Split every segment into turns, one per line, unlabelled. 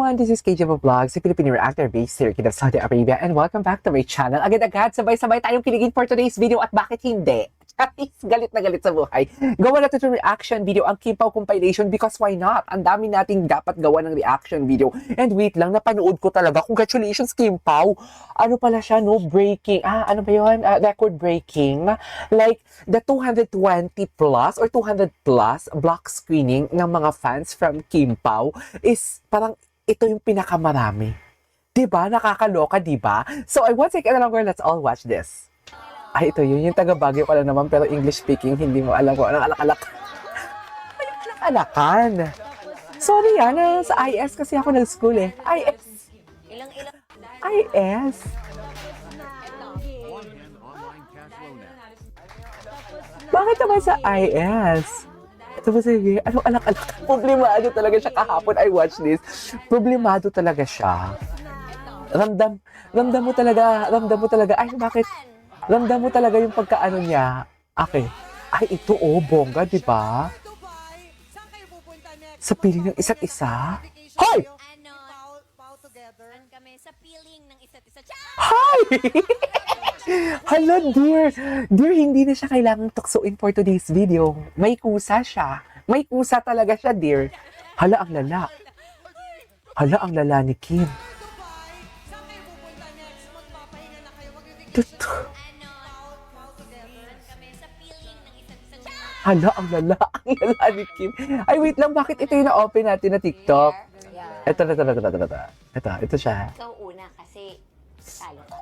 everyone, this is KJ Vlogs, a Filipino reactor based here in Saudi Arabia, and welcome back to my channel. Agad-agad, sabay-sabay tayong kiligin for today's video at bakit hindi? Galit na galit sa buhay. Gawa natin itong reaction video, ang Kim Pao compilation, because why not? Ang dami nating dapat gawa ng reaction video. And wait lang, napanood ko talaga. Congratulations, Kim Pao. Ano pala siya, no? Breaking. Ano ba yun? Record breaking. Like, the 220 plus or 200 plus block screening ng mga fans from Kim Pao is parang ito yung pinakamarami. Diba? Nakakaloka, diba? So, I won't take any longer. Let's all watch this. Ay, ito yun. Yung taga-Baguio ko lang naman, pero English speaking, hindi mo alam kung anong alak-alak. Ay, alak-alakan. Sorry sa IS kasi ako nag-school eh. IS. IS. Bakit naman sa IS? Ito ba sige, anong alak-alak? Problemado talaga siya kahapon. I watched this. Problemado talaga siya. Ramdam mo talaga, ay bakit? Ramdam mo talaga yung pagkaano niya. Okay. Ay, ito bongga, di ba? Sa piling ng isa't isa? Hoy!
Sa piling ng isa't isa.
Hi! Hello, dear. Dear, hindi na siya kailangang tuksuin for today's video. May kusa siya. May kusa talaga siya, dear. Hala, ang lala. Hala, ang lala ni Kim. Hala, ang lala ni Kim. Ay, wait lang, bakit ito yung na-open natin na TikTok?
Yeah.
Ito siya.
Ikaw una kasi talo ka.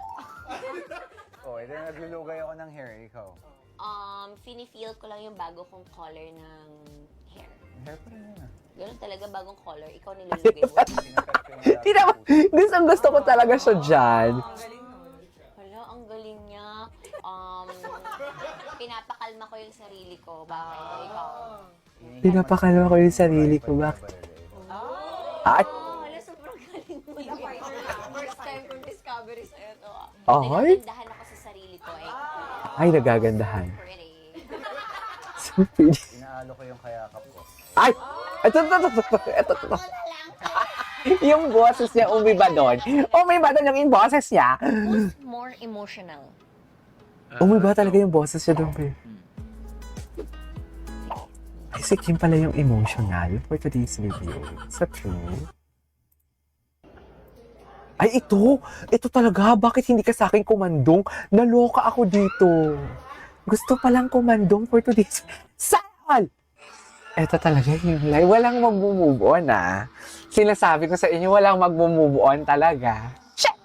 Ito naglulugay ako ng hair, ikaw.
Feel ko lang yung bago kong color ng hair.
Hair pa rin yun.
Ganun talaga, bagong color. Ikaw nilulugay mo.
Gusto ko talaga siya dyan.
Hala, ang galing niya. Pinapakalma ko yung sarili ko. Bakit? Ikaw.
Pinapakalma ko yung sarili ko. Bakit? Ay!
Hala, sobrang galing mo. First time kong discovery sa ito.
Ay?
Nagagandahan ako sa sarili ko.
Ay, nagagandahan.
Pretty.
So pretty.
Inaalo ko yung kayakap ko.
Ay! Ito. Yung boses niya, umiba doon. Umiba doon yung boses niya.
Who's more emotional?
Umiba talaga yung boses niya doon. Ay, si Kim pala yung emotional for today's video. Sa true. Ay, ito talaga. Bakit hindi ka sa akin kumandong? Naloka ako dito. Gusto palang kumandong for today's... Saan? Ito talaga yung live. Walang mag-move on, Sinasabi ko sa inyo, walang mag-move on talaga. Shit!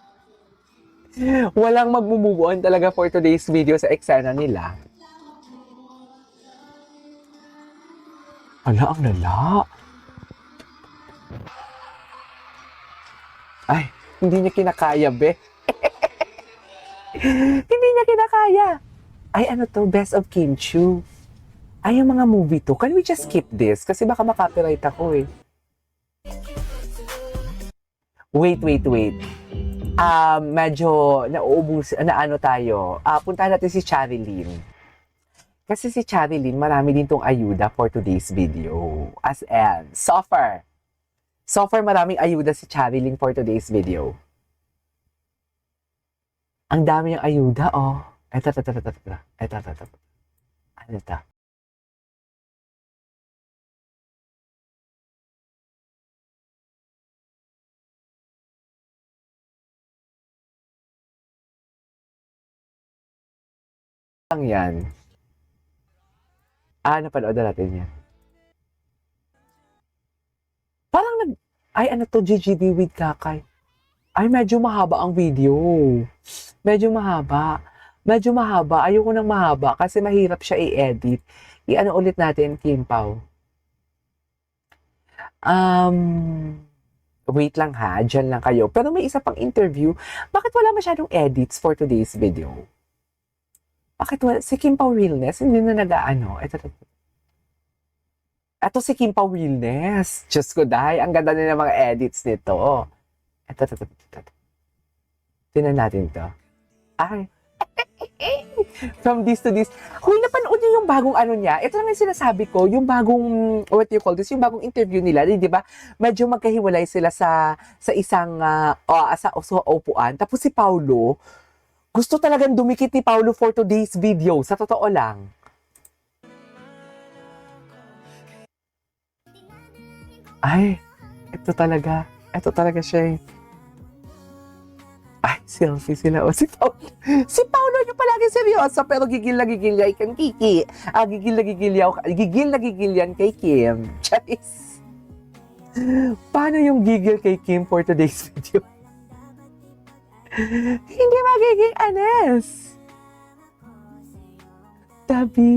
Walang mag-move on talaga for today's video sa eksena nila. Ala, ang lala. Ay, hindi niya kinakaya, be. Hindi niya kinakaya. Ay, ano to? Best of Kim Chiu. Ay, yung mga movie to. Can we just skip this? Kasi baka makapiright ako eh. Wait. Medyo nauubos, ano tayo. Puntahan natin si Charilyn. Kasi si Charilyn, marami din tong ayuda for today's video. As in, so far, maraming ayuda si Charilyn for today's video. Ang dami yung ayuda, Ito. Ano ito? Ang yan. Napanood na natin yan. Parang ay, ano to, GGB with Kakay. Ay, medyo mahaba ang video. Medyo mahaba. Ayoko nang mahaba kasi mahirap siya i-edit. I-ano ulit natin, Kim Pao. Wait lang dyan lang kayo. Pero may isa pang interview. Bakit wala masyadong edits for today's video? Bakit wala? Si Kim Pao Realness, hindi na nag-ano. Ito si Kim Pao Realness. Diyos ko, dahi. Ang ganda na ng mga edits nito. Ito. Tingnan natin to. Ay. From this to this. Huy, napanood niyo yung bagong ano niya? Ito lang yung sinasabi ko, yung bagong, what do you call this? Yung bagong interview nila, di ba? Medyo magkahiwalay sila sa isang sa upuan. Tapos si Paulo, gusto talagang dumikit ni Paulo for today's video. Sa totoo lang. Ay, ito talaga. Ito talaga siya eh. Ay, selfie sila. O, si Paulo. Si Paulo yung palagi seryoso, pero gigil na gigil yan kay Kiki. Gigil na gigil yan kay Kim. Charis. Paano yung gigil kay Kim for today's video? Hindi magiging honest. Tabi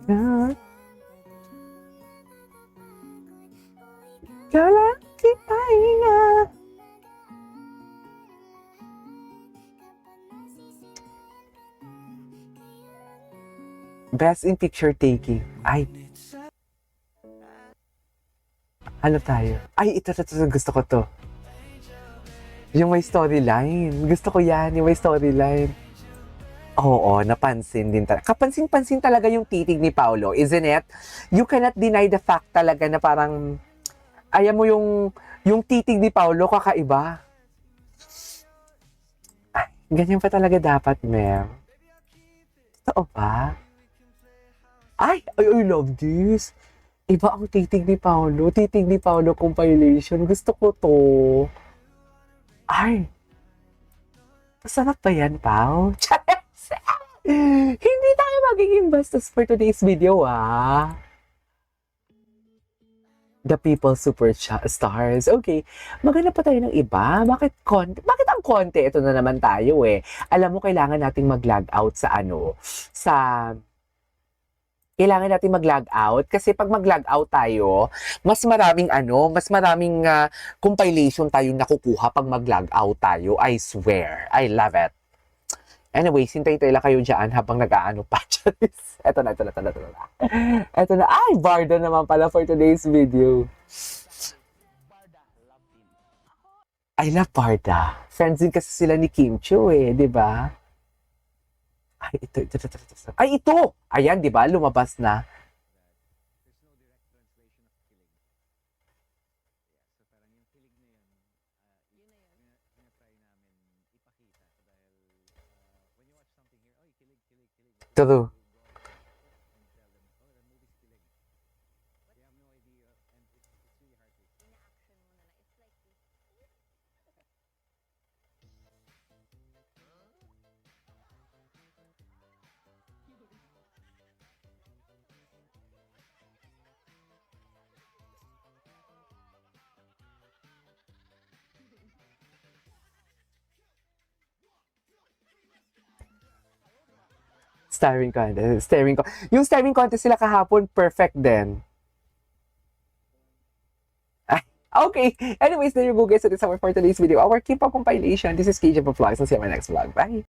ka. Galaki pahinga. Best in picture taking. Ay. Ano tayo? Ay, ito. Gusto ko to. Yung may storyline. Gusto ko yan. Yung may storyline. Oo, napansin din talaga. Kapansin-pansin talaga yung titig ni Paulo, isn't it? You cannot deny the fact talaga na parang ayaw mo yung titig ni Paulo kakaiba. Ay, ganyan pa talaga dapat, Mel. Totoo ba? Ay, I love this. Iba ang titig ni Paulo. Titig ni Paulo compilation. Gusto ko to. Ay. Masarap ba yan, Pao? Hindi tayo magiging bastos for today's video, ah. The People Superstars. Okay. Maghanap pa tayo ng iba. Bakit ang konti? Ito na naman tayo eh. Alam mo, kailangan nating mag-log out kailangan natin mag-log out kasi pag mag-log out tayo, mas maraming compilation tayo nakukuha pag mag-log out tayo. I swear. I love it. Anyway, hintay-hintay lang kayo dyan habang nag-aano pa. Ito na. Ito na. Ay, Barda naman pala for today's video. I love Barda. Friends din kasi sila ni Kim Chiu eh, di ba? Ay, ito. Ay, ito! Ayan, di ba? Lumabas na. True. Staring contest. Yung staring contest sila kahapon, perfect din. Okay. Anyways, there you go guys. So this is our for today's video. Our K-pop compilation. This is KJ Vlogs. I'll see you in my next vlog. Bye!